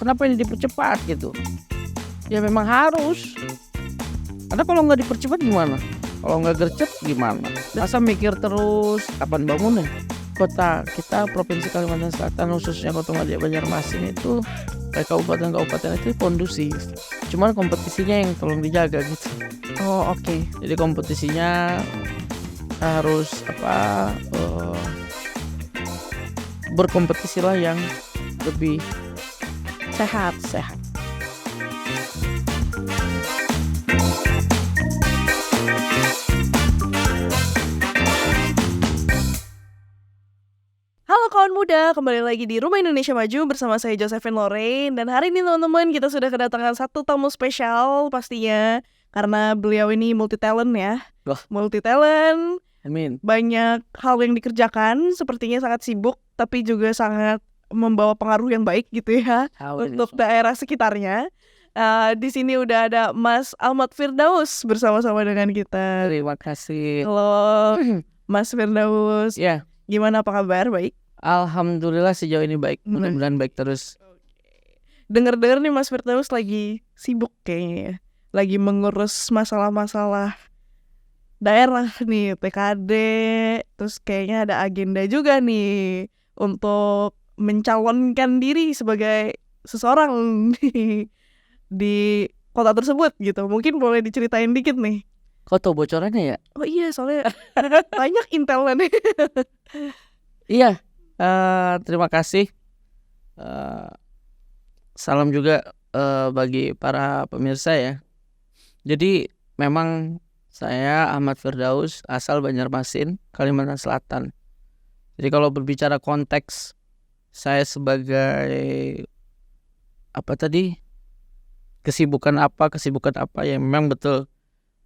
kenapa ini dipercepat gitu? Ya memang harus. Karena kalau nggak dipercepat gimana? Kalau nggak gercep gimana? Masa mikir terus kapan bangunnya? Kota kita Provinsi Kalimantan Selatan khususnya Kota Banjarmasin itu kayak kabupaten-kabupaten itu kondusif. Cuman kompetisinya yang tolong dijaga gitu. Oh oke. Jadi kompetisinya harus berkompetisilah yang lebih Sehat. Halo kawan muda, kembali lagi di Rumah Indonesia Maju bersama saya Josephine Lorraine. Dan hari ini teman-teman kita sudah kedatangan satu tamu spesial pastinya. Karena beliau ini multi talent ya. Wah. Multi talent, amin. banyak hal yang dikerjakan, sepertinya sangat sibuk tapi juga sangat membawa pengaruh yang baik gitu ya untuk daerah sekitarnya. Di sini udah ada Mas Ahmad Firdaus bersama-sama dengan kita. Terima kasih. Halo Mas Firdaus. Ya, Gimana, apa kabar? Baik? alhamdulillah sejauh ini baik. Mudah-mudahan baik terus. Dengar-dengar nih Mas Firdaus lagi sibuk kayaknya ya. Lagi mengurus masalah-masalah daerah nih, TKD. Terus kayaknya ada agenda juga nih untuk mencalonkan diri sebagai seseorang di kota tersebut gitu. Mungkin boleh diceritain dikit nih. Kau tahu bocorannya ya? Oh iya, soalnya banyak intelnya nih. Iya, terima kasih. Salam juga bagi para pemirsa ya. Jadi memang saya Ahmad Firdaus asal Banjarmasin, Kalimantan Selatan. Jadi kalau berbicara konteks saya sebagai kesibukan apa ya, memang betul.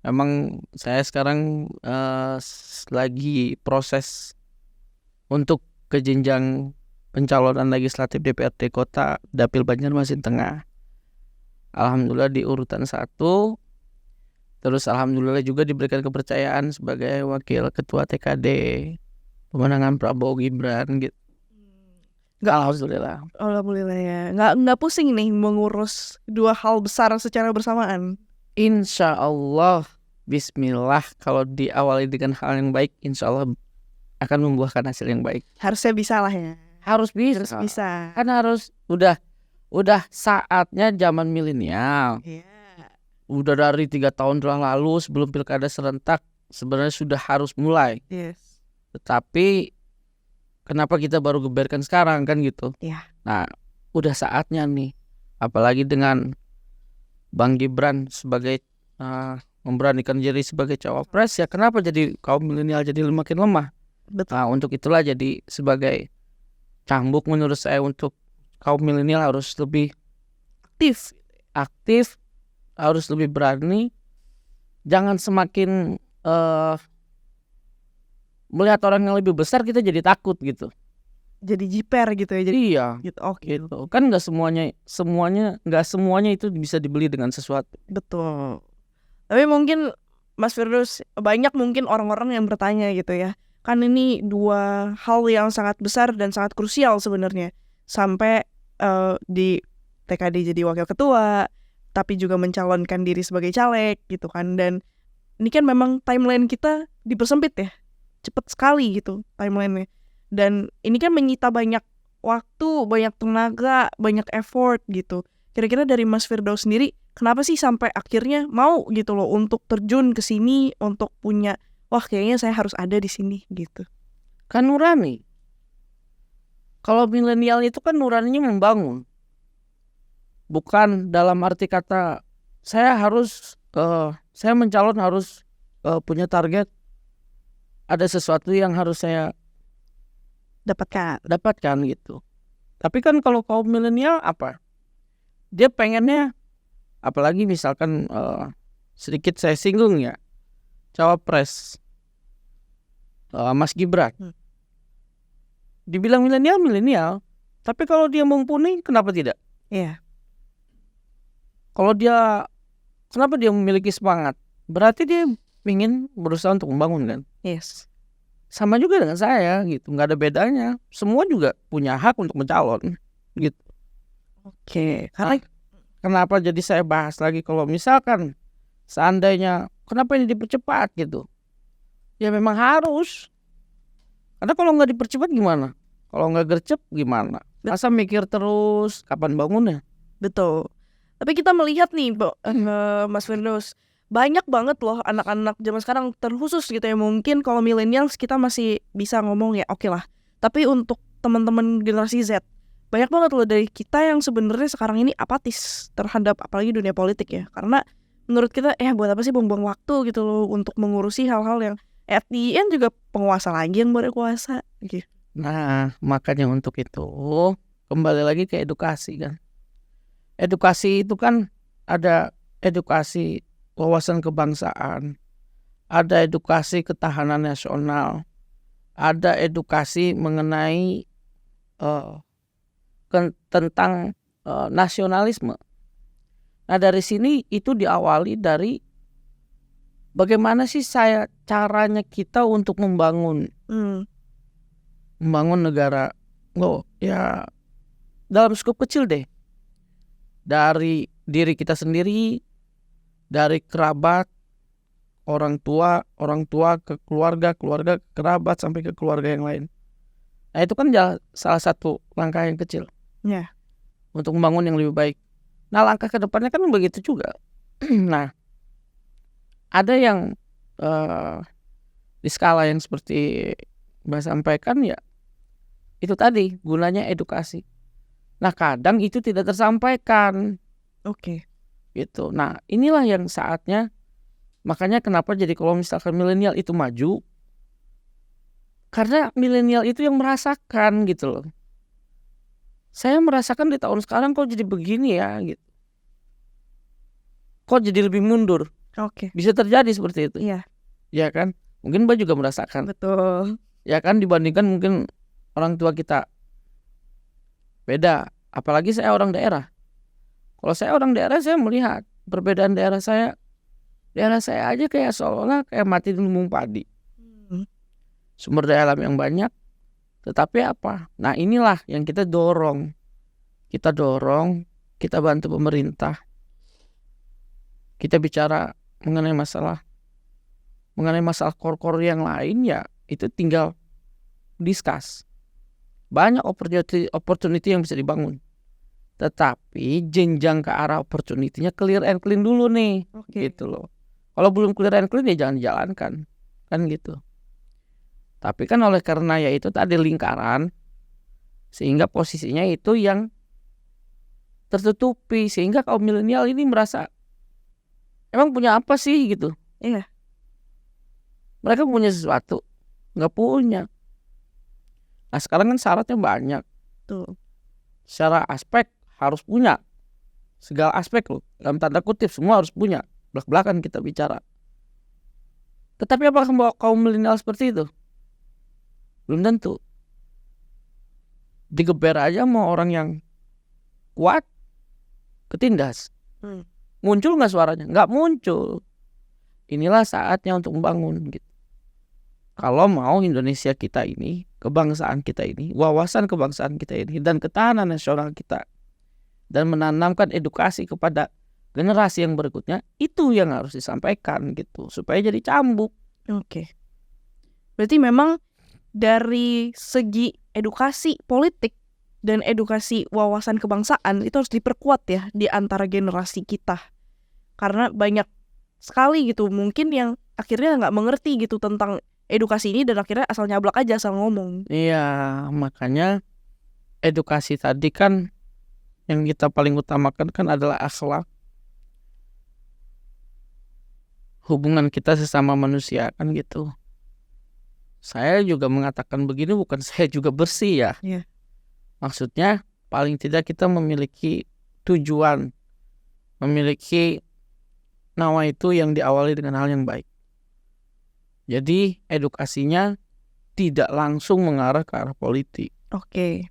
Memang saya sekarang lagi proses untuk ke jenjang pencalonan legislatif DPRD Kota Dapil Banjarmasin Tengah. Alhamdulillah di urutan 1. Terus alhamdulillah juga diberikan kepercayaan sebagai wakil ketua TKD pemenangan Prabowo Gibran gitu. Alhamdulillah. Alhamdulillah ya. Nggak pusing nih mengurus dua hal besar secara bersamaan. Insya Allah, bismillah, kalau diawali dengan hal yang baik, insya Allah akan membuahkan hasil yang baik. Harusnya bisa lah ya. Harus bisa. Harus bisa. Kan harus udah saatnya zaman milenial. Iya. Udah dari 3 tahun lalu sebelum pilkada serentak sebenarnya sudah harus mulai. Yes. Tetapi kenapa kita baru geberkan sekarang kan gitu? Iya. Nah, udah saatnya nih. Apalagi dengan Bang Gibran sebagai memberanikan diri sebagai cawapres, ya kenapa jadi kaum milenial jadi makin lemah? Betul. Nah, untuk itulah jadi sebagai cambuk menurut saya untuk kaum milenial harus lebih aktif, harus lebih berani, jangan semakin melihat orang yang lebih besar kita jadi takut gitu. Jadi jiper gitu ya. Jadi Iya, gitu. Oh gitu. gitu. Kan nggak semuanya itu bisa dibeli dengan sesuatu. Betul. Tapi mungkin Mas Firdaus, banyak mungkin orang-orang yang bertanya gitu ya. Kan ini dua hal yang sangat besar dan sangat krusial sebenarnya. Sampai di TKD jadi wakil ketua, tapi juga mencalonkan diri sebagai caleg gitu kan. Dan ini kan memang timeline kita dipersempit ya. Cepet sekali gitu timelinenya. Dan ini kan menyita banyak waktu, banyak tenaga, banyak effort gitu. Kira-kira dari Mas Firdaus sendiri, kenapa sih sampai akhirnya mau gitu loh untuk terjun ke sini, untuk punya, wah kayaknya saya harus ada di sini gitu. Kan nurani. Kalau milenial itu kan nuraninya membangun. Bukan dalam arti kata saya mencalon harus punya target, ada sesuatu yang harus saya dapatkan gitu. Tapi kan kalau kaum milenial apa? Dia pengennya, apalagi misalkan sedikit saya singgung ya, cawapres Mas Gibran. Dibilang milenial, tapi kalau dia mumpuni kenapa tidak? Iya. Kalau kenapa dia memiliki semangat? Berarti dia ingin berusaha untuk membangun kan? Yes. Sama juga dengan saya gitu, nggak ada bedanya. Semua juga punya hak untuk mencalon gitu. Oke, karena Kenapa jadi saya bahas lagi kalau misalkan seandainya kenapa ini dipercepat gitu? Ya memang harus. Karena kalau nggak dipercepat gimana? Kalau nggak gercep gimana? Masa mikir terus kapan bangunnya? betul. Tapi kita melihat nih, Mas Firdaus, banyak banget loh anak-anak zaman sekarang terkhusus gitu ya. Mungkin kalau millennials kita masih bisa ngomong ya oke lah. Tapi untuk teman-teman generasi Z, banyak banget loh dari kita yang sebenarnya sekarang ini apatis terhadap apalagi dunia politik ya. Karena menurut kita buat apa sih buang-buang waktu gitu loh untuk mengurusi hal-hal yang at the end juga penguasa lagi yang berkuasa gitu. Nah, makanya untuk itu kembali lagi ke edukasi kan. Edukasi itu kan ada edukasi wawasan kebangsaan, ada edukasi ketahanan nasional, ada edukasi mengenai tentang nasionalisme. Nah dari sini itu diawali dari bagaimana sih caranya kita untuk membangun negara. Ya dalam skop kecil deh, dari diri kita sendiri, dari kerabat, orang tua ke keluarga ke kerabat sampai ke keluarga yang lain. Nah itu kan salah satu langkah yang kecil untuk membangun yang lebih baik. Nah langkah ke depannya kan begitu juga. Nah ada yang di skala yang seperti Mbak sampaikan ya itu tadi gunanya edukasi. Nah kadang itu tidak tersampaikan. Oke. Gitu. Nah inilah yang saatnya, makanya kenapa jadi kalau misalkan milenial itu maju, karena milenial itu yang merasakan gitu loh. Saya merasakan di tahun sekarang kok jadi begini ya gitu. Kok jadi lebih mundur. Oke. Bisa terjadi seperti itu. Iya. Ya kan? Mungkin Mbak juga merasakan. Betul. Ya kan, dibandingkan mungkin orang tua kita. Beda. Apalagi saya orang daerah. Kalau saya orang daerah, saya melihat perbedaan daerah saya aja kayak seolah-olah kayak mati di lumbung padi. Sumber daya alam yang banyak, tetapi apa? Nah inilah yang kita dorong, kita bantu pemerintah, kita bicara mengenai masalah core yang lain ya itu tinggal discuss. Banyak opportunity yang bisa dibangun, tetapi jenjang ke arah opportunity-nya clear and clean dulu nih. Gitu loh. Kalau belum clear and clean ya jangan dijalankan, kan gitu. Tapi kan oleh karena ya itu tadi lingkaran, sehingga posisinya itu yang tertutupi, sehingga kaum milenial ini merasa emang punya apa sih gitu. Iya. Mereka punya sesuatu, nggak punya. Nah sekarang kan syaratnya banyak. Tuh. Secara aspek harus punya, segala aspek loh, dalam tanda kutip semua harus punya. Belak-belakan kita bicara. Tetapi apakah kaum milenial seperti itu? Belum tentu. Digeber aja mau orang yang kuat, ketindas. Muncul nggak suaranya? Nggak muncul. Inilah saatnya untuk membangun gitu. Kalau mau Indonesia kita ini, kebangsaan kita ini, wawasan kebangsaan kita ini, dan ketahanan nasional kita, dan menanamkan edukasi kepada generasi yang berikutnya, itu yang harus disampaikan gitu, supaya jadi cambuk. Oke. Berarti memang dari segi edukasi politik dan edukasi wawasan kebangsaan itu harus diperkuat ya di antara generasi kita. Karena banyak sekali gitu mungkin yang akhirnya nggak mengerti gitu tentang edukasi ini dan akhirnya asal nyablak aja, asal ngomong. Iya, makanya edukasi tadi kan yang kita paling utamakan kan adalah akhlak, hubungan kita sesama manusia kan gitu. Saya juga mengatakan begini bukan saya juga bersih ya. Iya. Maksudnya paling tidak kita memiliki tujuan, memiliki nawa itu yang diawali dengan hal yang baik. Jadi edukasinya tidak langsung mengarah ke arah politik. Oke.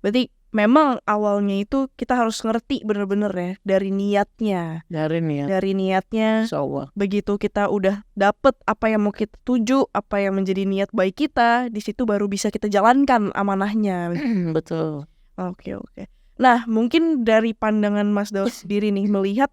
Berarti memang awalnya itu kita harus ngerti bener-bener ya dari niatnya. Dari niatnya. Insyaallah. Begitu kita udah dapet apa yang mau kita tuju, apa yang menjadi niat baik kita, di situ baru bisa kita jalankan amanahnya. Betul. Oke. Nah, mungkin dari pandangan Mas Daus sendiri nih melihat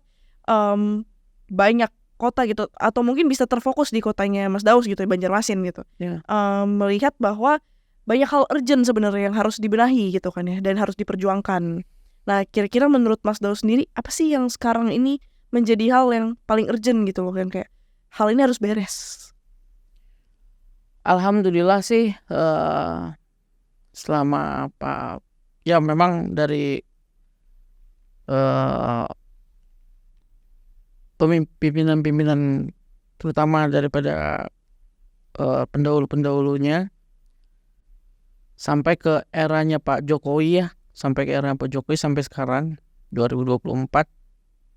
banyak kota gitu, atau mungkin bisa terfokus di kotanya Mas Daus gitu ya, Banjarmasin gitu. Ya. Melihat bahwa banyak hal urgent sebenarnya yang harus dibenahi gitu kan ya, dan harus diperjuangkan. Nah, kira-kira menurut Mas Daus sendiri apa sih yang sekarang ini menjadi hal yang paling urgent gitu loh, kan kayak hal ini harus beres. Alhamdulillah sih selama ya memang dari pimpinan-pimpinan terutama daripada pendahulu-pendahulunya sampai ke eranya Pak Jokowi ya, sampai ke era Pak Jokowi sampai sekarang 2024,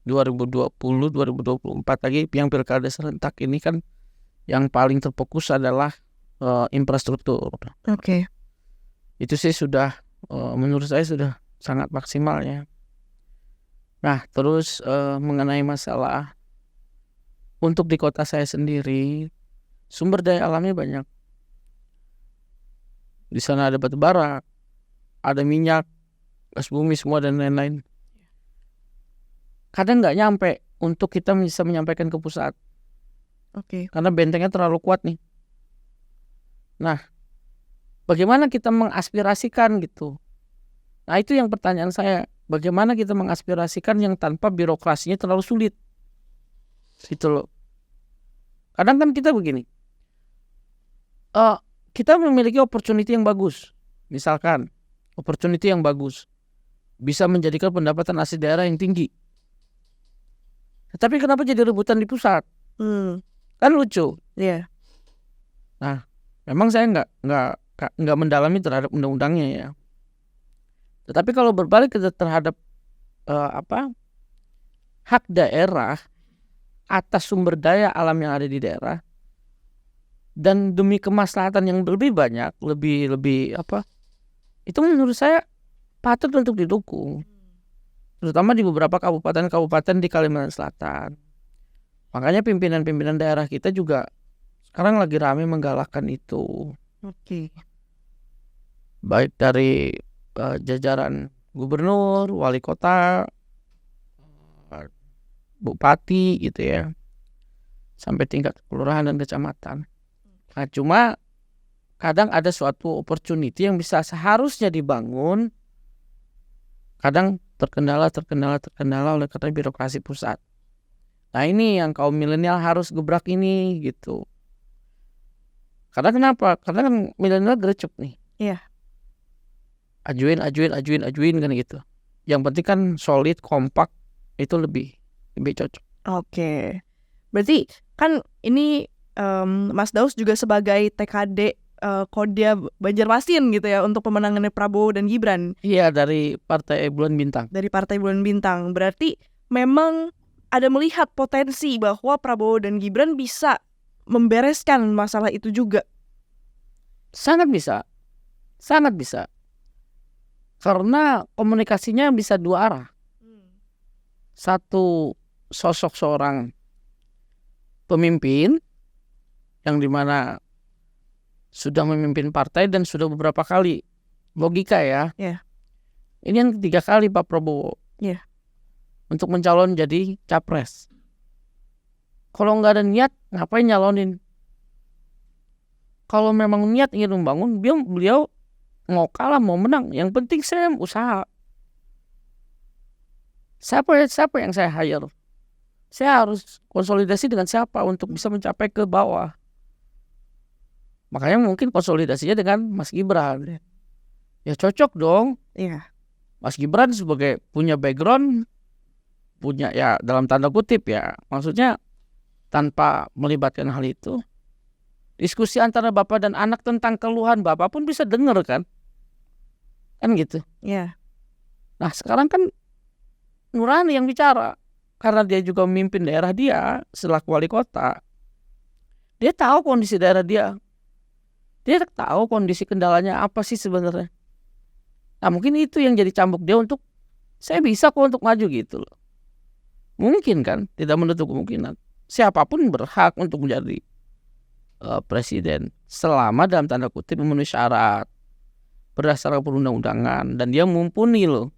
2020, 2024 lagi yang pilkada serentak ini kan yang paling terfokus adalah infrastruktur. Oke. Itu sih sudah menurut saya sudah sangat maksimal ya. Nah, terus mengenai masalah untuk di kota saya sendiri, sumber daya alamnya banyak. Di sana ada batu bara, ada minyak, gas bumi semua dan lain-lain. Kadang nggak nyampe untuk kita bisa menyampaikan ke pusat. Oke. Karena bentengnya terlalu kuat nih. Nah, bagaimana kita mengaspirasikan gitu? Nah, itu yang pertanyaan saya. Bagaimana kita mengaspirasikan yang tanpa birokrasinya terlalu sulit? Gitu loh. Kadang kan kita begini. Kita memiliki opportunity yang bagus. Misalkan, opportunity yang bagus. Bisa menjadikan pendapatan asli daerah yang tinggi. Tetapi kenapa jadi rebutan di pusat? Kan lucu. Iya. Nah, memang saya nggak mendalami terhadap undang-undangnya ya. Tetapi kalau berbalik terhadap hak daerah atas sumber daya alam yang ada di daerah dan demi kemaslahatan yang lebih banyak, lebih itu menurut saya patut untuk didukung. Terutama di beberapa kabupaten-kabupaten di Kalimantan Selatan. Makanya pimpinan-pimpinan daerah kita juga sekarang lagi ramai menggalakkan itu. Oke. Baik dari jajaran gubernur, wali kota, bupati gitu ya, sampai tingkat kelurahan dan kecamatan. Nah, cuma kadang ada suatu opportunity yang bisa seharusnya dibangun, kadang terkendala oleh karena birokrasi pusat. Nah, ini yang kaum milenial harus gebrak ini gitu. Karena kenapa? Karena kan milenial gercep nih. Iya. Ajuin kan gitu. Yang penting kan solid, kompak, itu lebih cocok. Oke. Berarti kan ini Mas Daus juga sebagai TKD Kodia Banjarmasin gitu ya untuk pemenangannya Prabowo dan Gibran. Iya, dari Partai Bulan Bintang. Dari Partai Bulan Bintang. Berarti memang ada melihat potensi bahwa Prabowo dan Gibran bisa membereskan masalah itu juga. Sangat bisa. Karena komunikasinya bisa dua arah. Satu, sosok seorang pemimpin yang dimana sudah memimpin partai dan sudah beberapa kali, logika ya. Yeah. Ini yang ketiga kali Pak Prabowo. Yeah. Untuk mencalon jadi capres. Kalau nggak ada niat, ngapain nyalonin? Kalau memang niat ingin membangun, beliau mau kalah mau menang, yang penting saya usaha. Siapa yang saya hire? Saya harus konsolidasi dengan siapa untuk bisa mencapai ke bawah. Makanya mungkin konsolidasinya dengan Mas Gibran. Ya cocok dong. Iya. Mas Gibran sebagai punya background, punya ya dalam tanda kutip ya, maksudnya tanpa melibatkan hal itu. Diskusi antara bapak dan anak tentang keluhan bapak pun bisa dengar kan gitu. Iya. Nah sekarang kan Nurani yang bicara, karena dia juga memimpin daerah dia selaku wali kota. Dia tahu kondisi daerah dia. Dia tahu kondisi kendalanya apa sih sebenarnya. Nah mungkin itu yang jadi cambuk dia untuk saya bisa kok untuk maju gitu loh. Mungkin kan, tidak menutup kemungkinan. Siapapun berhak untuk menjadi presiden selama dalam tanda kutip memenuhi syarat berdasarkan perundang-undangan dan dia mumpuni loh.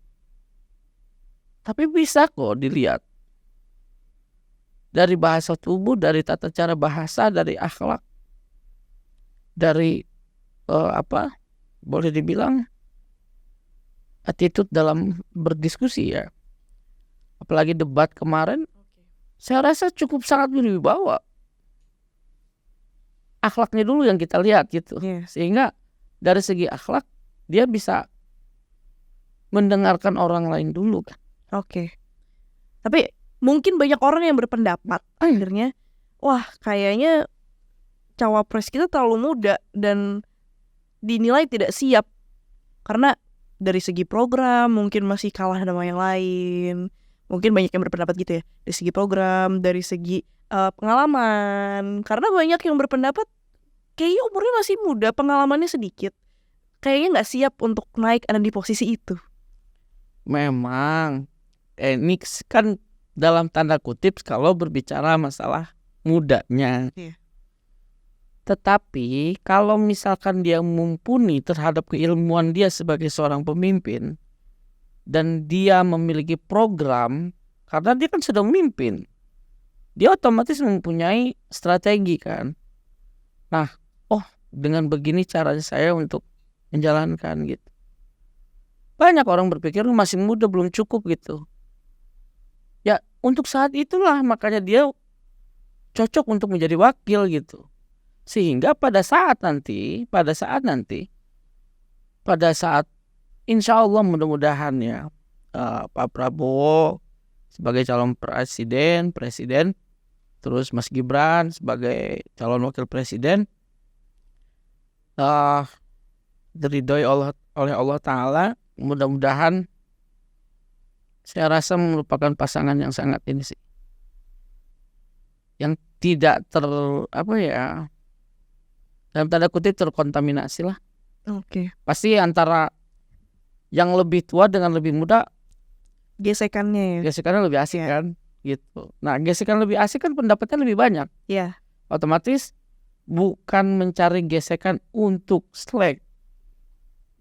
Tapi bisa kok dilihat dari bahasa tubuh, dari tata cara bahasa, dari akhlak, dari boleh dibilang attitude dalam berdiskusi ya. Apalagi debat kemarin, saya rasa cukup sangat berwibawa. Akhlaknya dulu yang kita lihat gitu. Iya. Sehingga dari segi akhlak dia bisa mendengarkan orang lain dulu kan. Oke. Tapi mungkin banyak orang yang berpendapat akhirnya, wah kayaknya cawapres kita terlalu muda dan dinilai tidak siap. Karena dari segi program mungkin masih kalah sama yang lain. Mungkin banyak yang berpendapat gitu ya. Dari segi program, dari segi pengalaman. Karena banyak yang berpendapat kayaknya umurnya masih muda, pengalamannya sedikit. Kayaknya nggak siap untuk naik ada di posisi itu. Memang ini kan dalam tanda kutip kalau berbicara masalah mudanya. Iya. Tetapi kalau misalkan dia mumpuni terhadap keilmuan dia sebagai seorang pemimpin dan dia memiliki program, karena dia kan sudah memimpin, dia otomatis mempunyai strategi kan. Nah, dengan begini caranya saya untuk menjalankan gitu. Banyak orang berpikir masih muda belum cukup gitu. Ya untuk saat itulah makanya dia cocok untuk menjadi wakil gitu. Sehingga pada saat nanti insya Allah mudah-mudahan ya Pak Prabowo sebagai calon presiden, terus Mas Gibran sebagai calon wakil presiden diridhoi oleh Allah Ta'ala. Mudah-mudahan saya rasa merupakan pasangan yang sangat ini sih, yang tidak dalam tanda kutip terkontaminasi lah. Oke. Pasti antara yang lebih tua dengan lebih muda Gesekannya ya. gesekannya lebih asik kan gitu. Nah gesekan lebih asik kan pendapatnya lebih banyak. Iya. Otomatis bukan mencari gesekan untuk slack,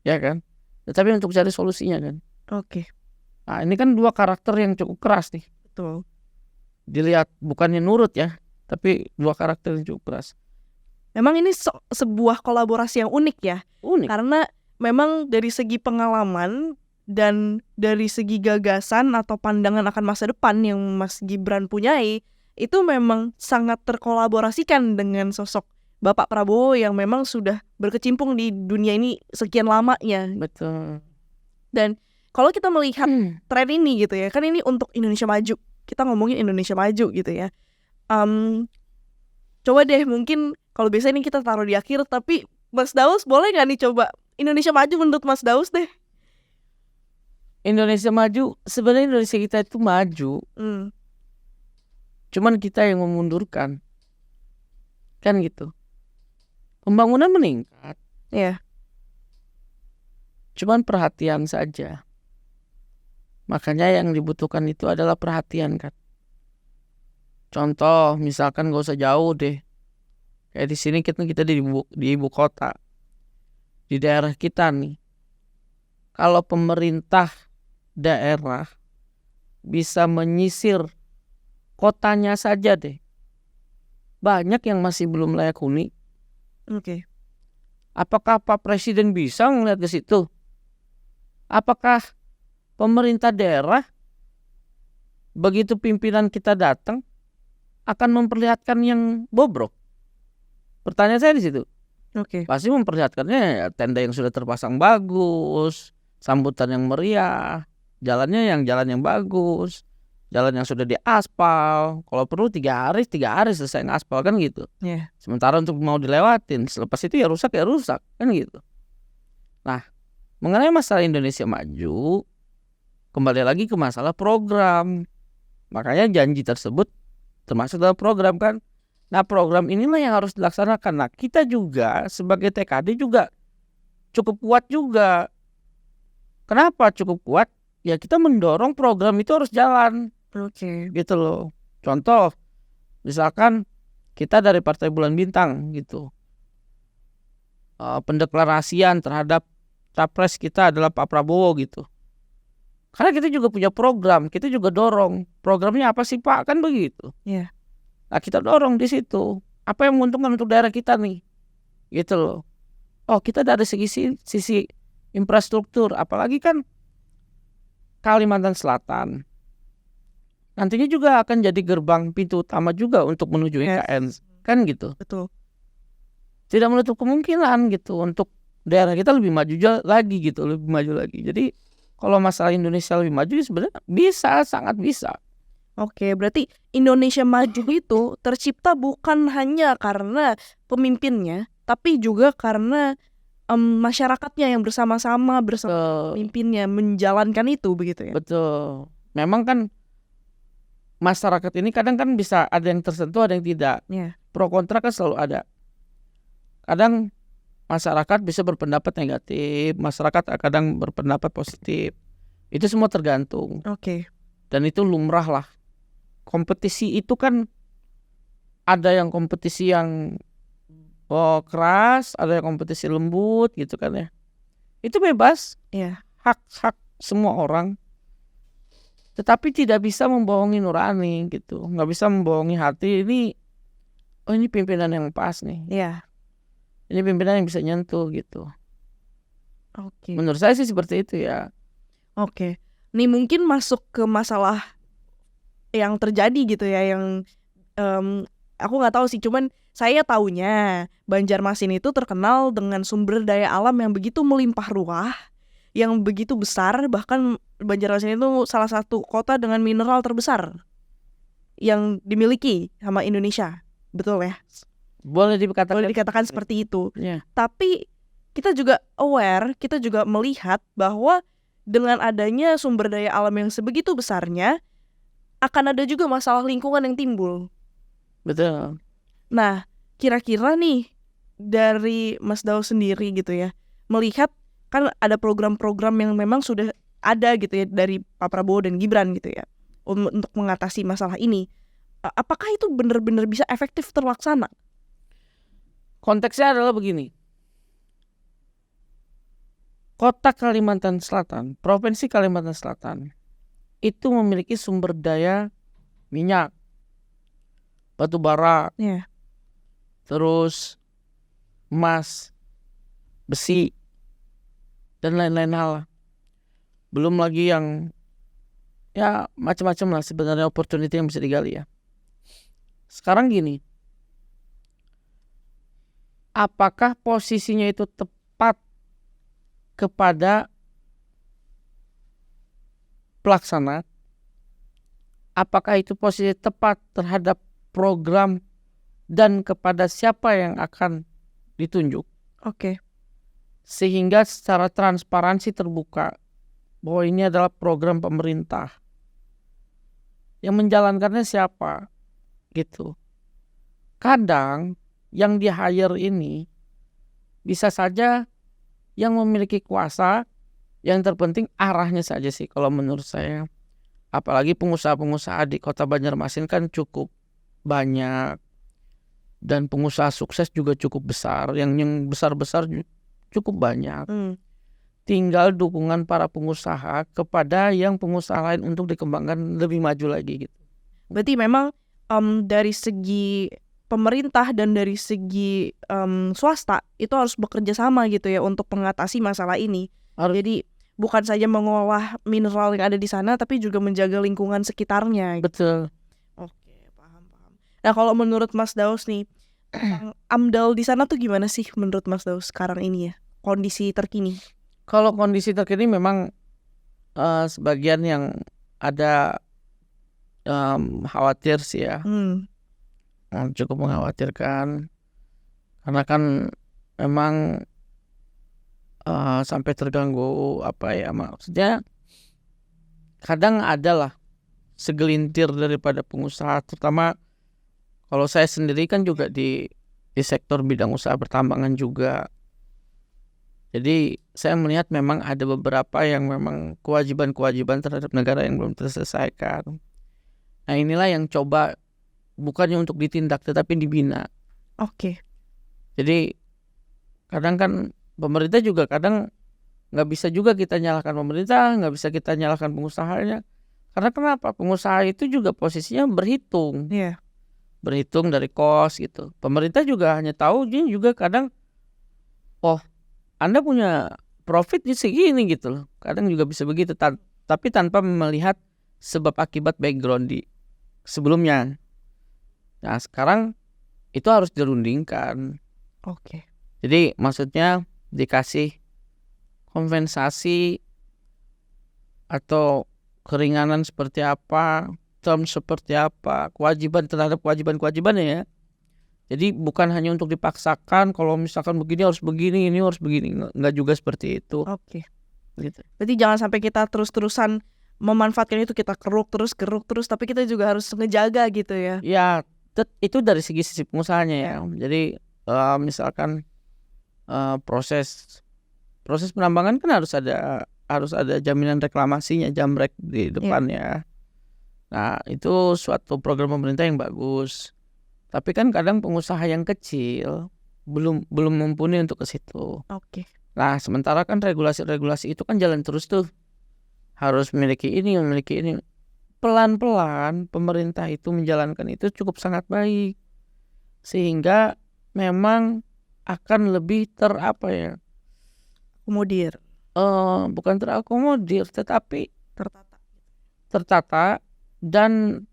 ya kan, tetapi untuk cari solusinya kan. Oke. Nah ini kan dua karakter yang cukup keras nih. Betul. Dilihat bukannya nurut ya, tapi dua karakter yang cukup keras. Memang ini sebuah kolaborasi yang unik ya. Unik. Karena memang dari segi pengalaman dan dari segi gagasan atau pandangan akan masa depan yang Mas Gibran punyai, itu memang sangat terkolaborasikan dengan sosok Bapak Prabowo yang memang sudah berkecimpung di dunia ini sekian lamanya. Betul. Dan kalau kita melihat tren ini gitu ya, kan ini untuk Indonesia Maju. Kita ngomongin Indonesia Maju gitu ya. Coba deh mungkin kalau biasa ini kita taruh di akhir, tapi Mas Daus boleh gak nih coba Indonesia Maju menurut Mas Daus deh? Indonesia Maju, sebenarnya Indonesia kita itu maju, cuman kita yang memundurkan, kan gitu. Pembangunan meningkat, Iya. cuman perhatian saja. Makanya yang dibutuhkan itu adalah perhatian kan. Contoh misalkan gak usah jauh deh, kayak di sini kita di ibu kota, di daerah kita nih. Kalau pemerintah daerah bisa menyisir kotanya saja deh, banyak yang masih belum layak huni. Oke. Apakah Pak Presiden bisa melihat ke situ? Apakah pemerintah daerah begitu pimpinan kita datang akan memperlihatkan yang bobrok? Pertanyaan saya di situ. Oke. Pasti memperlihatkannya ya, tenda yang sudah terpasang bagus, sambutan yang meriah, jalan yang bagus, jalan yang sudah diaspal. Kalau perlu 3 hari selesai ngaspal kan gitu. Iya. Sementara untuk mau dilewatin, selepas itu ya rusak kan gitu. Nah, mengenai masalah Indonesia Maju, kembali lagi ke masalah program. Makanya janji tersebut termasuk dalam program kan. Nah program inilah yang harus dilaksanakan. Nah kita juga sebagai TKD juga cukup kuat juga. Kenapa cukup kuat? Ya kita mendorong program itu harus jalan. Oke. Gitu loh. Contoh misalkan kita dari Partai Bulan Bintang gitu, pendeklarasian terhadap capres kita adalah Pak Prabowo gitu. Karena kita juga punya program, kita juga dorong. Programnya apa sih Pak? Kan begitu. Iya. Nah kita dorong di situ. Apa yang menguntungkan untuk daerah kita nih? Gitu loh. Oh kita dari sisi infrastruktur. Apalagi kan Kalimantan Selatan. Nantinya juga akan jadi gerbang pintu utama juga untuk menuju IKN. Kan gitu. Betul. Tidak menutup kemungkinan gitu untuk daerah kita lebih maju lagi gitu. Lebih maju lagi. Jadi kalau masalah Indonesia lebih maju sebenarnya bisa, sangat bisa. Oke, berarti Indonesia maju itu tercipta bukan hanya karena pemimpinnya, tapi juga karena masyarakatnya yang bersama-sama bersama pemimpinnya menjalankan itu begitu ya. Betul. Memang kan masyarakat ini kadang kan bisa ada yang tersentuh, ada yang tidak. Iya. Pro kontra kan selalu ada. Kadang masyarakat bisa berpendapat negatif, masyarakat kadang berpendapat positif. Itu semua tergantung. Oke. Dan itu lumrah lah. Kompetisi itu kan ada yang kompetisi yang keras, ada yang kompetisi lembut gitu kan ya. Itu bebas. Iya. Hak semua orang. Tetapi tidak bisa membohongi nurani gitu. Nggak bisa membohongi hati. Ini pimpinan yang pas nih. Iya. Ini pimpinan yang bisa nyentuh gitu. Oke. Menurut saya sih seperti itu ya. Oke. Nih mungkin masuk ke masalah yang terjadi gitu ya, yang aku nggak tahu sih, cuman saya taunya Banjarmasin itu terkenal dengan sumber daya alam yang begitu melimpah ruah, yang begitu besar. Bahkan Banjarmasin itu salah satu kota dengan mineral terbesar yang dimiliki sama Indonesia, betul ya? Boleh dikatakan seperti itu. Ya. Tapi kita juga aware, kita juga melihat bahwa dengan adanya sumber daya alam yang sebegitu besarnya, akan ada juga masalah lingkungan yang timbul. Betul. Nah, kira-kira nih dari Mas Daus sendiri gitu ya, melihat kan ada program-program yang memang sudah ada gitu ya dari Pak Prabowo dan Gibran gitu ya, untuk mengatasi masalah ini. Apakah itu benar-benar bisa efektif terlaksana? Konteksnya adalah begini. Kota Kalimantan Selatan, Provinsi Kalimantan Selatan, itu memiliki sumber daya minyak, batu bara, terus emas, besi, dan lain-lain hal. Belum lagi yang ya macam-macam lah sebenarnya opportunity yang bisa digali ya. Sekarang gini, apakah posisinya itu tepat kepada pelaksana? Apakah itu posisi tepat terhadap program dan kepada siapa yang akan ditunjuk? Oke. Sehingga secara transparansi terbuka bahwa ini adalah program pemerintah. Yang menjalankannya siapa? Gitu. Kadang yang di-hire ini bisa saja yang memiliki kuasa, yang terpenting arahnya saja sih kalau menurut saya. Apalagi pengusaha-pengusaha di Kota Banjarmasin kan cukup banyak, dan pengusaha sukses juga cukup besar, yang besar-besar cukup banyak. Tinggal dukungan para pengusaha kepada yang pengusaha lain untuk dikembangkan lebih maju lagi gitu. Berarti memang dari segi pemerintah dan dari segi swasta itu harus bekerja sama gitu ya untuk mengatasi masalah ini. Jadi bukan saja mengolah mineral yang ada di sana, tapi juga menjaga lingkungan sekitarnya. Betul. Oke, paham. Nah kalau menurut Mas Daus nih, AMDAL di sana tuh gimana sih menurut Mas Daus sekarang ini ya, kondisi terkini? Kalau kondisi terkini memang sebagian yang ada khawatir sih ya. Cukup mengkhawatirkan karena kan memang sampai terganggu maksudnya kadang adalah segelintir daripada pengusaha, terutama kalau saya sendiri kan juga di sektor bidang usaha pertambangan juga. Jadi saya melihat memang ada beberapa yang memang kewajiban-kewajiban terhadap negara yang belum terselesaikan. Nah inilah yang coba bukannya untuk ditindak tetapi dibina. Oke. Jadi kadang kan pemerintah juga kadang nggak bisa juga kita nyalahkan pemerintah, nggak bisa kita nyalahkan pengusahanya. Karena kenapa? Pengusaha itu juga posisinya berhitung Iya. dari kos gitu. Pemerintah juga hanya tahu, dia juga kadang, oh Anda punya profit di segini gitu loh. Kadang juga bisa begitu, tapi tanpa melihat sebab akibat background di sebelumnya. Nah sekarang itu harus dirundingkan. Oke. Jadi maksudnya dikasih kompensasi atau keringanan seperti apa, term seperti apa, kewajiban terhadap kewajibannya ya. Jadi bukan hanya untuk dipaksakan, kalau misalkan begini harus begini, ini harus begini, nggak juga seperti itu. Oke. Gitu. Berarti jangan sampai kita terus-terusan memanfaatkan itu, kita geruk terus, tapi kita juga harus ngejaga gitu ya. Ya itu dari sisi pengusahanya ya. Jadi misalkan proses penambangan kan harus ada jaminan reklamasinya, jamrek di depannya. Nah itu suatu program pemerintah yang bagus. Tapi kan kadang pengusaha yang kecil belum mumpuni untuk ke situ. Oke. Nah sementara kan regulasi itu kan jalan terus tuh, harus memiliki ini. Pelan-pelan pemerintah itu menjalankan itu cukup sangat baik, sehingga memang akan lebih Akomodir. Bukan terakomodir, tetapi Tertata. dan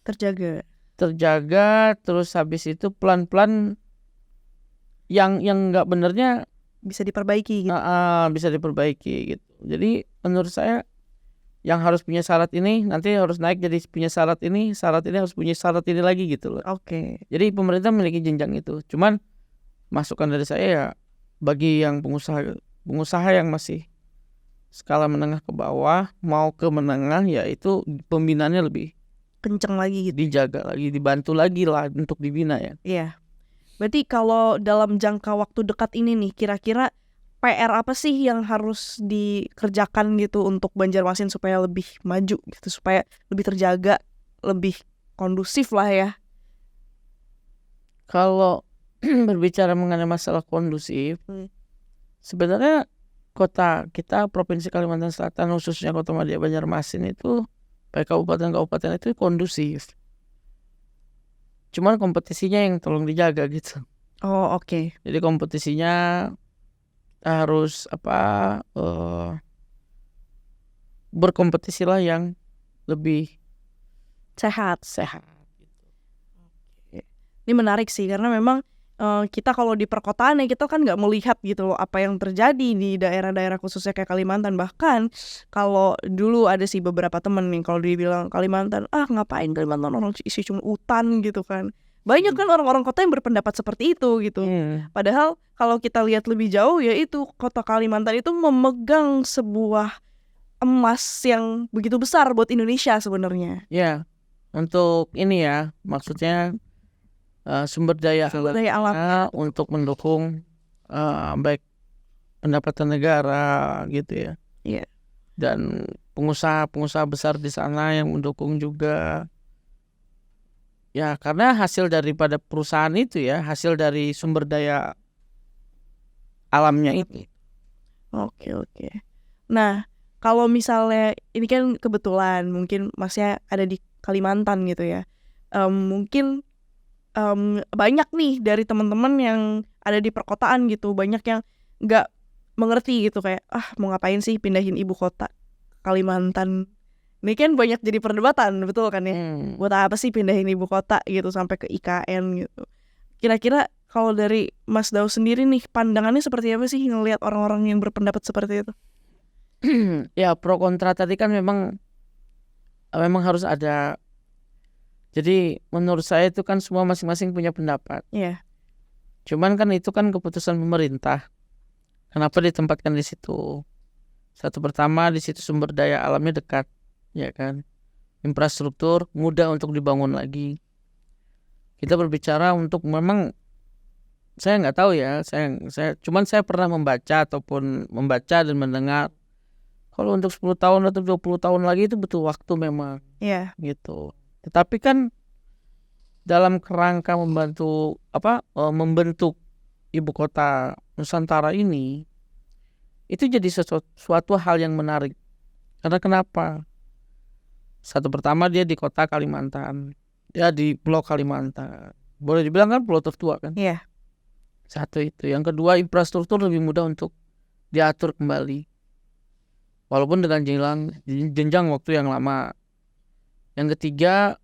terjaga. Terus habis itu pelan-pelan yang nggak benernya Bisa diperbaiki gitu. bisa diperbaiki gitu. Jadi menurut saya yang harus punya syarat ini nanti harus naik jadi punya syarat ini harus punya syarat ini lagi gitu loh. Oke. Jadi pemerintah memiliki jenjang itu. Cuman masukan dari saya ya, bagi yang pengusaha yang masih skala menengah ke bawah mau ke menengah, ya itu pembinaannya lebih Kenceng lagi gitu. dijaga lagi, dibantu lagi lah untuk dibina ya. Iya. Berarti kalau dalam jangka waktu dekat ini nih, kira-kira PR apa sih yang harus dikerjakan gitu untuk Banjarmasin supaya lebih maju gitu, supaya lebih terjaga, lebih kondusif lah ya? Kalau berbicara mengenai masalah kondusif, sebenarnya kota kita, Provinsi Kalimantan Selatan, khususnya Kota Madia Banjarmasin itu, kabupaten-kabupaten itu kondusif. Cuman kompetisinya yang tolong dijaga gitu. Oh oke. Jadi kompetisinya harus berkompetisi lah yang lebih Sehat. gitu. Ini menarik sih, karena memang kita kalau di perkotaan ya kita kan nggak melihat gitu loh apa yang terjadi di daerah-daerah khususnya kayak Kalimantan. Bahkan kalau dulu ada sih beberapa temen nih, kalau dibilang Kalimantan, ngapain Kalimantan, orang isi cuma hutan gitu kan. Banyak kan orang-orang kota yang berpendapat seperti itu gitu. Padahal kalau kita lihat lebih jauh, ya itu kota Kalimantan itu memegang sebuah emas yang begitu besar buat Indonesia sebenarnya. Ya, untuk ini ya, maksudnya sumber daya alam untuk mendukung baik pendapatan negara gitu ya. Iya. Dan pengusaha besar di sana yang mendukung juga. Ya, karena hasil daripada perusahaan itu ya, hasil dari sumber daya alamnya itu. Oke. Nah, kalau misalnya ini kan kebetulan mungkin masnya ada di Kalimantan gitu ya. Mungkin banyak nih dari teman-teman yang ada di perkotaan gitu, banyak yang nggak mengerti gitu, kayak mau ngapain sih pindahin ibu kota Kalimantan. Ini kan banyak jadi perdebatan, betul kan ya? Buat apa sih pindahin ibu kota gitu sampai ke IKN gitu. Kira-kira kalau dari Mas Dau sendiri nih, pandangannya seperti apa sih ngelihat orang-orang yang berpendapat seperti itu? Ya, pro kontra tadi kan memang harus ada. Jadi menurut saya itu kan semua masing-masing punya pendapat. Iya. Cuman kan itu kan keputusan pemerintah. Kenapa ditempatkan di situ? Satu, pertama di situ sumber daya alamnya dekat, ya kan. Infrastruktur mudah untuk dibangun lagi. Kita berbicara untuk, memang saya nggak tahu ya, cuman saya pernah membaca dan mendengar kalau untuk 10 tahun atau 20 tahun lagi itu butuh waktu memang. Iya. Gitu. Tetapi kan dalam kerangka membentuk ibu kota Nusantara ini itu jadi suatu hal yang menarik. Karena kenapa? Satu, pertama dia di kota Kalimantan, dia di Pulau Kalimantan, boleh dibilang kan pulau tertua kan. Iya. Satu itu. Yang kedua, infrastruktur lebih mudah untuk diatur kembali, walaupun dengan jenjang waktu yang lama. Yang ketiga,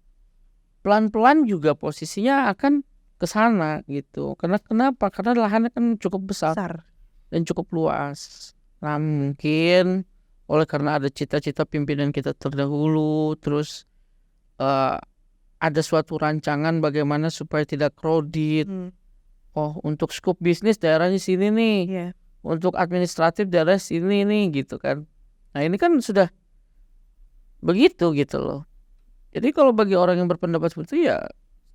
pelan-pelan juga posisinya akan ke sana gitu. Karena kenapa? Karena lahannya kan cukup besar dan cukup luas. Nah, mungkin oleh karena ada cita-cita pimpinan kita terdahulu, terus ada suatu rancangan bagaimana supaya tidak crowded. Oh, untuk skup bisnis daerahnya sini nih, Iya. untuk administratif daerah sini nih gitu kan. Nah, ini kan sudah begitu gitu loh. Jadi kalau bagi orang yang berpendapat seperti itu ya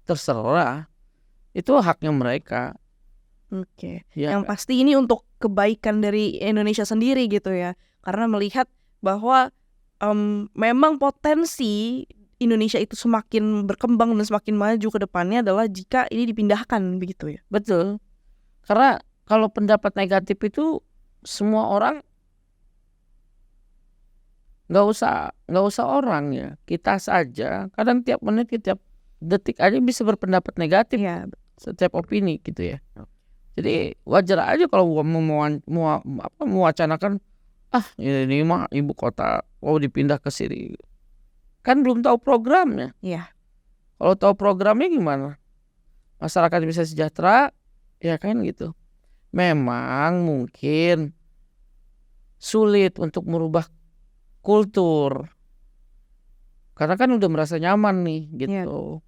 terserah, itu haknya mereka. Oke. Ya, Yang pasti ini untuk kebaikan dari Indonesia sendiri gitu ya. Karena melihat bahwa memang potensi Indonesia itu semakin berkembang dan semakin maju ke depannya adalah jika ini dipindahkan begitu ya. betul. Karena kalau pendapat negatif itu semua orang, nggak usah orang ya, kita saja kadang tiap menit, tiap detik aja bisa berpendapat negatif. Iya. Setiap opini gitu ya. Jadi wajar aja kalau mewacanakan ini mah ibu kota dipindah ke sini. Kan belum tahu programnya. Iya. Kalau tahu programnya gimana? Masyarakat bisa sejahtera, ya kan gitu. Memang mungkin sulit untuk merubah kultur. Karena kan udah merasa nyaman nih gitu.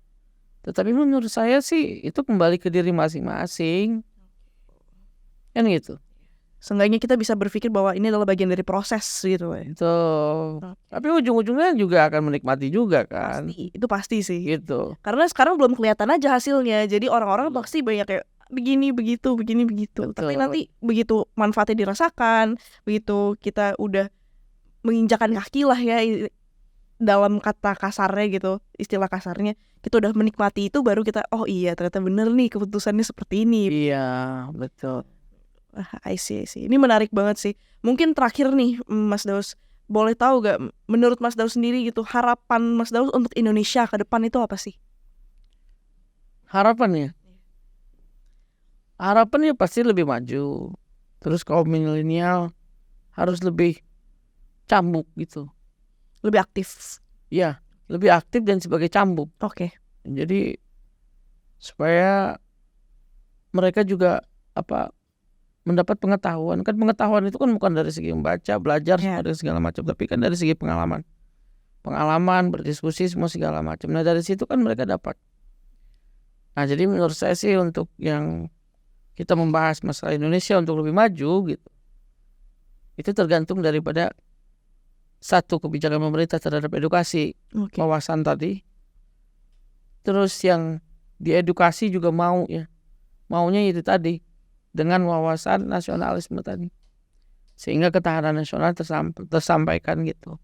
Tetapi menurut saya sih itu kembali ke diri masing-masing. Kan gitu. Seenggaknya kita bisa berpikir bahwa ini adalah bagian dari proses gitu. Tapi ujung-ujungnya juga akan menikmati juga kan. Pasti, itu pasti sih. Gitu. Karena sekarang belum kelihatan aja hasilnya. Jadi orang-orang pasti banyak kayak begini begitu. Betul. Tapi nanti begitu manfaatnya dirasakan, begitu kita udah menginjakan kaki lah ya dalam kata kasarnya gitu, istilah kasarnya, kita udah menikmati itu baru kita oh iya ternyata bener nih keputusannya seperti ini. Iya, betul. I see. Ini menarik banget sih. Mungkin terakhir nih Mas Daus, boleh tahu gak menurut Mas Daus sendiri gitu, harapan Mas Daus untuk Indonesia ke depan itu apa sih? Harapannya pasti lebih maju. Terus kaum milenial harus lebih cambuk gitu. Lebih aktif. Ya, lebih aktif dan sebagai cambuk. Oke. Jadi supaya mereka juga mendapat pengetahuan. Kan pengetahuan itu kan bukan dari segi membaca, belajar, dari segala macam, tapi kan dari segi pengalaman, berdiskusi semua segala macam. Nah, dari situ kan mereka dapat. Nah, jadi menurut saya sih untuk yang kita membahas masalah Indonesia untuk lebih maju gitu, itu tergantung daripada satu, kebijakan pemerintah terhadap edukasi, wawasan tadi. Terus yang diedukasi juga maunya itu tadi, dengan wawasan nasionalisme tadi, sehingga ketahanan nasional tersampaikan gitu.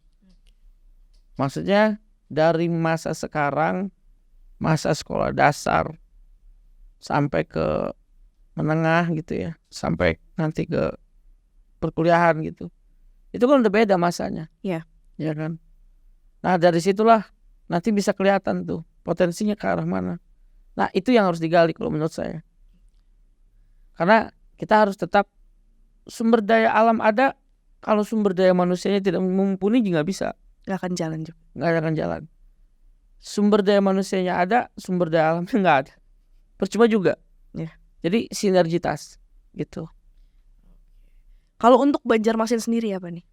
Maksudnya dari masa sekarang, masa sekolah dasar sampai ke menengah gitu ya, sampai nanti ke perkuliahan gitu, itu kan udah beda masanya. Iya. Ya kan. Nah, dari situlah nanti bisa kelihatan tuh potensinya ke arah mana. Nah, itu yang harus digali kalau menurut saya. Karena kita harus tetap, sumber daya alam ada, kalau sumber daya manusianya tidak mumpuni juga nggak bisa. Nggak akan jalan juga. Nggak akan jalan. Sumber daya manusianya ada, sumber daya alamnya nggak ada, percuma juga. Jadi sinergitas gitu. Kalau untuk Banjarmasin sendiri apa nih?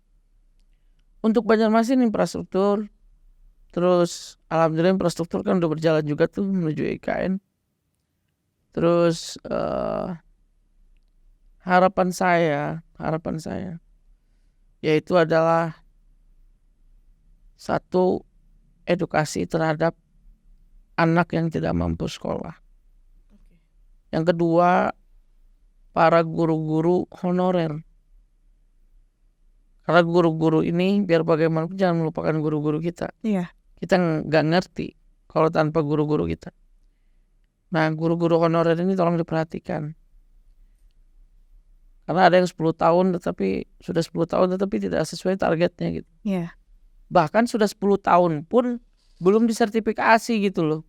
Untuk Banjarmasin infrastruktur, terus alhamdulillah infrastruktur kan udah berjalan juga tuh menuju IKN. Terus harapan saya yaitu adalah satu, edukasi terhadap anak yang tidak mampu sekolah. Yang kedua, para guru-guru honorer. Karena guru-guru ini biar bagaimanapun jangan melupakan guru-guru kita. Iya. Kita nggak ngerti kalau tanpa guru-guru kita. Nah, guru-guru honorer ini tolong diperhatikan. Karena ada yang 10 tahun tetapi sudah 10 tahun tetapi tidak sesuai targetnya gitu. Iya. Bahkan sudah 10 tahun pun belum disertifikasi gitu loh.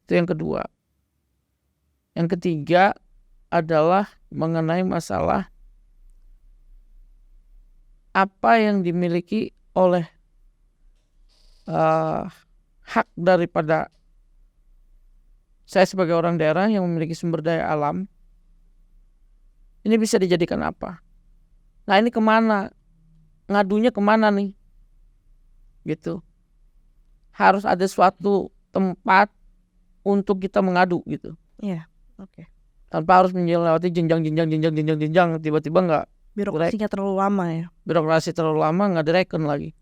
Itu yang kedua. Yang ketiga adalah mengenai masalah apa yang dimiliki oleh hak daripada saya sebagai orang daerah yang memiliki sumber daya alam. Ini bisa dijadikan apa? Nah ini kemana? Ngadunya kemana nih? Gitu. Harus ada suatu tempat untuk kita mengadu gitu. Iya. Oke. Tanpa harus melewati jenjang. Tiba-tiba nggak Birokrasinya terlalu lama ya. birokrasi terlalu lama nggak direken lagi.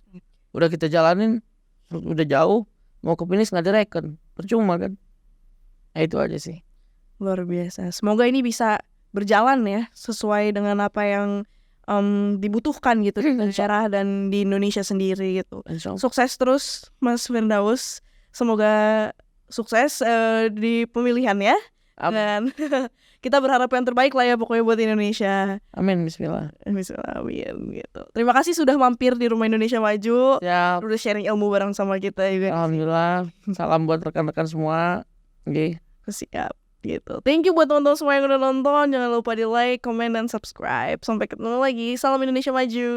Udah kita jalanin, udah jauh, mau ke finish nggak direken. Percuma kan? Nah itu aja sih. Luar biasa. Semoga ini bisa berjalan ya sesuai dengan apa yang dibutuhkan gitu di negara dan di Indonesia sendiri gitu. Insya Allah. Sukses terus Mas Firdaus. Semoga sukses di pemilihan ya. Dan kita berharap yang terbaik lah ya pokoknya buat Indonesia. Amin, bismillah. Bismillah, amin gitu. Terima kasih sudah mampir di Rumah Indonesia Maju. Siap. Udah sharing ilmu bareng sama kita juga. Alhamdulillah. Salam buat rekan-rekan semua. Oke. Siap gitu. Thank you buat teman-teman semua yang udah nonton. Jangan lupa di like, comment, dan subscribe. Sampai ketemu lagi. Salam Indonesia Maju.